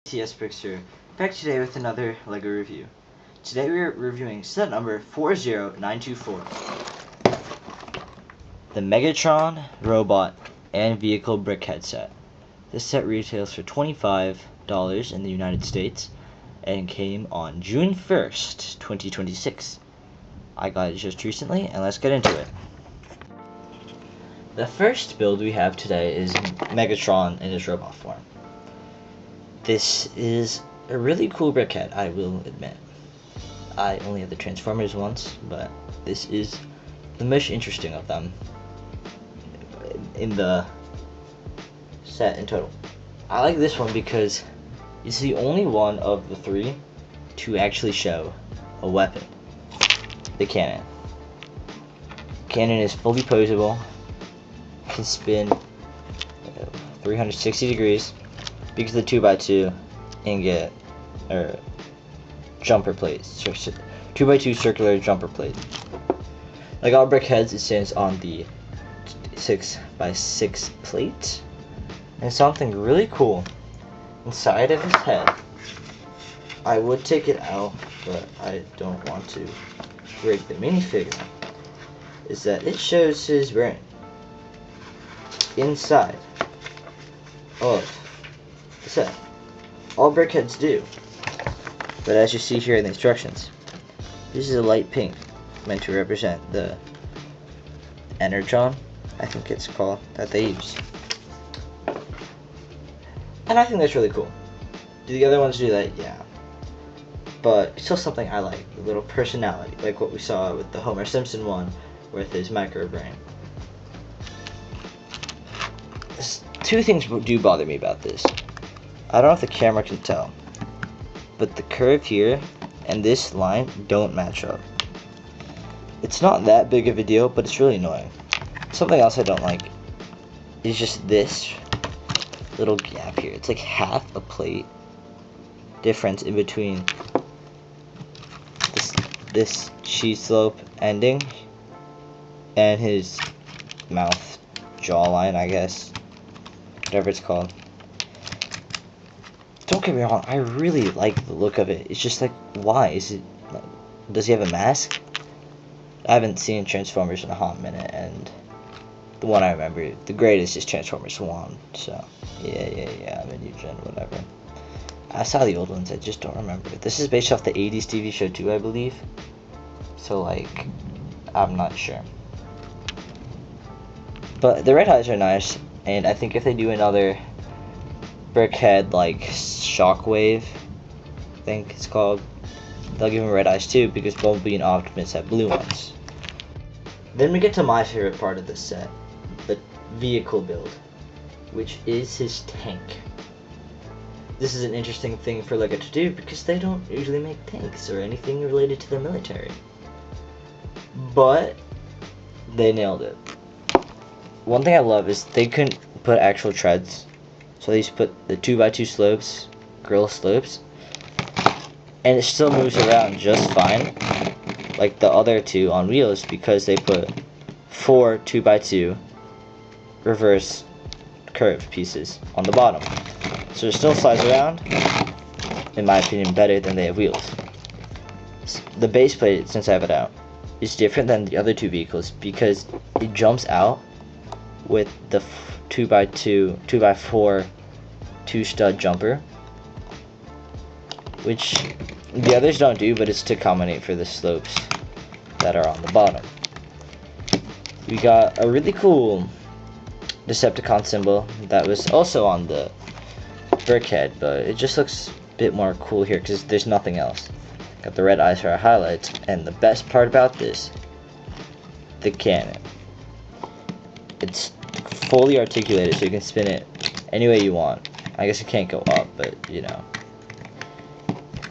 TS Picture, back today with another LEGO review. Today we are reviewing set number 40924. The Megatron Robot and Vehicle Brickhead set. This set retails for $25 in the United States and came on June 1st, 2026. I got it just recently, and let's get into it. The first build we have today is Megatron in his robot form. This is a really cool brickhead, I will admit. I only have the Transformers once, but this is the most interesting of them in the set in total. I like this one because it's the only one of the three to actually show a weapon. The cannon. Cannon is fully posable, can spin 360 degrees because of the 2x2 ingot or jumper plate, 2x2 circular jumper plate. Like all brickheads, it stands on the 6x6 plate, and something really cool inside of his head. I would take it out, but I don't want to break the minifigure. Is that it shows his brain inside of the set. All brickheads do, but as you see here in the instructions, this is a light pink, meant to represent the Energon, I think it's called, that they use. And I think that's really cool. Do the other ones do that? Yeah. But it's still something I like, a little personality, like what we saw with the Homer Simpson one with his micro brain. Two things do bother me about this. I don't know if the camera can tell, but the curve here and this line don't match up. It's not that big of a deal, but it's really annoying. Something else I don't like is just this little gap here. It's like half a plate difference in between this cheese slope ending and his mouth jawline, I guess, whatever it's called. Don't get me wrong, I really like the look of it. It's just like, why is it? Does he have a mask? I haven't seen Transformers in a hot minute, and the one I remember, the greatest is Transformers 1. So yeah, I'm a new gen, whatever. I saw the old ones, I just don't remember. This is based off the 80s TV show too, I believe. So like, I'm not sure. But the red eyes are nice, and I think if they do another brickhead like Shockwave, I think it's called, they'll give him red eyes too, because Bumblebee and Optimus have blue ones. Then we get to my favorite part of this set, the vehicle build, which is his tank. This is an interesting thing for LEGO to do because they don't usually make tanks or anything related to the military. But they nailed it. One thing I love is they couldn't put actual treads, so they just put the 2x2 slopes, grill slopes, and it still moves around just fine, like the other two on wheels, because they put 4 2x2 reverse curved pieces on the bottom. So it still slides around, in my opinion, better than they have wheels. The base plate, since I have it out, is different than the other two vehicles because it jumps out with the 2x4 2-stud jumper, which the others don't do, but it's to accommodate for the slopes that are on the bottom. We got a really cool Decepticon symbol that was also on the brickhead, but it just looks a bit more cool here because there's nothing else. Got the red eyes for our highlights, and the best part about this, the cannon. It's fully articulated, so you can spin it any way you want. I guess it can't go up, but you know.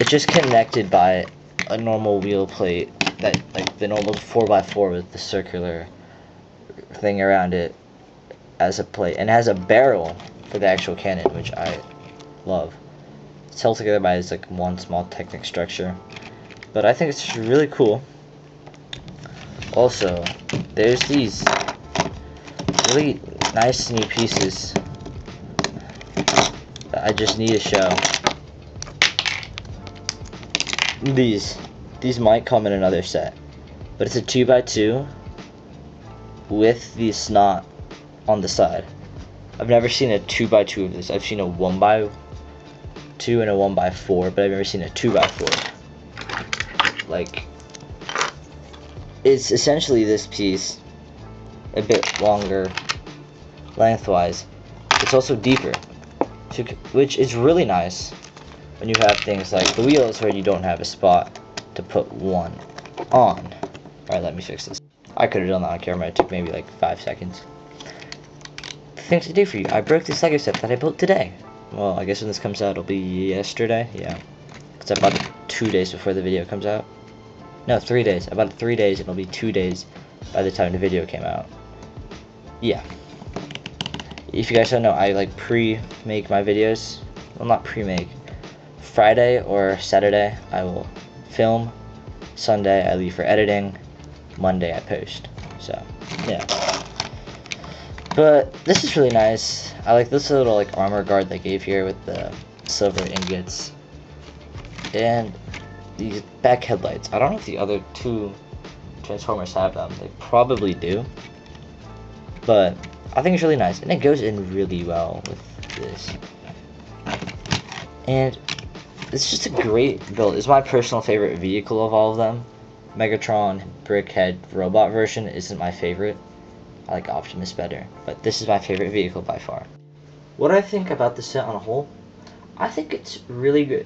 It's just connected by a normal wheel plate, that like the normal 4x4 with the circular thing around it as a plate, and it has a barrel for the actual cannon, which I love. It's held together by this like one small Technic structure, but I think it's really cool. Also, there's these really nice new pieces that I just need to show. these might come in another set, but it's a 2x2 with the snot on the side. I've never seen a 2x2 of this. I've seen a 1x2 and a 1x4, but I've never seen a 2x4. Like, it's essentially this piece, a bit longer lengthwise. It's also deeper, which is really nice when you have things like the wheels where you don't have a spot to put one on. Alright, let me fix this. I could have done that on camera. It took maybe like 5 seconds. Things to do for you. I broke this Lego set that I built today. Well, I guess when this comes out, it'll be yesterday. Yeah, because I bought it 2 days before the video comes out. No, 3 days. I bought it 3 days, and it'll be 2 days by the time the video came out. Yeah. If you guys don't know, I like pre-make my videos. Well, not pre-make. Friday or Saturday, I will film. Sunday, I leave for editing. Monday, I post. So, yeah. But this is really nice. I like this little like armor guard they gave here with the silver ingots and these back headlights. I don't know if the other two Transformers have them. They probably do, but I think it's really nice, and it goes in really well with this. And it's just a great build. It's my personal favorite vehicle of all of them. Megatron Brickhead robot version isn't my favorite. I like Optimus better, but this is my favorite vehicle by far. What I think about the set on a whole, I think it's really good.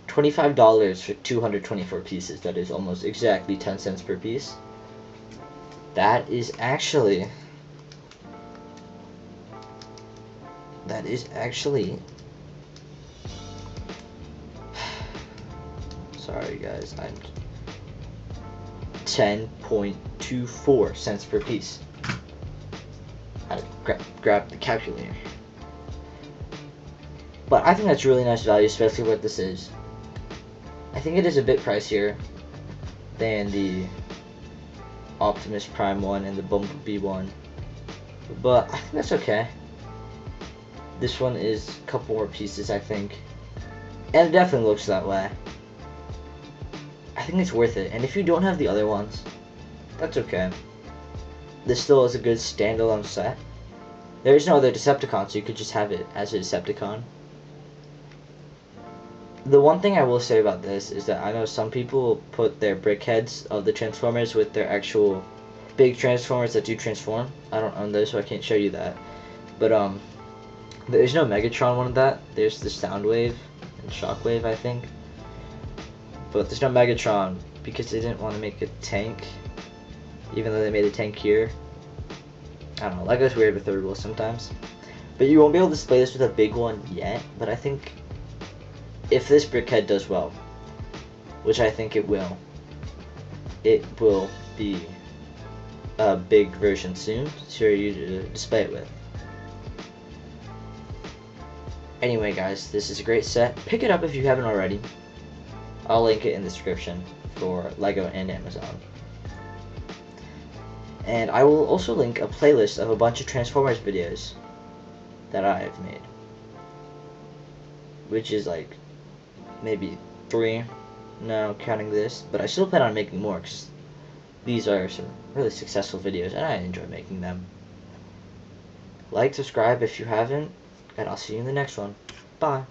$25 for 224 pieces, that is almost exactly 10 cents per piece. That is actually sorry guys, I'm 10.24 cents per piece. I had to grab the calculator. But I think that's really nice value, especially what this is. I think it is a bit pricier than the Optimus Prime one and the Bumblebee one, but I think that's okay. This one is a couple more pieces, I think, and it definitely looks that way. I think it's worth it, and if you don't have the other ones, that's okay. This still is a good standalone set. There is no other Decepticon, so you could just have it as a Decepticon. The one thing I will say about this is that I know some people put their brick heads of the Transformers with their actual big Transformers that do transform. I don't own those, so I can't show you that. But there's no Megatron one of that. There's the Soundwave and Shockwave, I think. But there's no Megatron because they didn't want to make a tank, even though they made a tank here. I don't know, Lego's weird with third wheels sometimes. But you won't be able to display this with a big one yet, but I think if this brickhead does well, which I think it will be a big version soon for you to display it with. Anyway guys, this is a great set. Pick it up if you haven't already. I'll link it in the description for Lego and Amazon. And I will also link a playlist of a bunch of Transformers videos that I have made, which is like maybe 3 now counting this, but I still plan on making more because these are some really successful videos and I enjoy making them. Like, subscribe if you haven't, and I'll see you in the next one. Bye.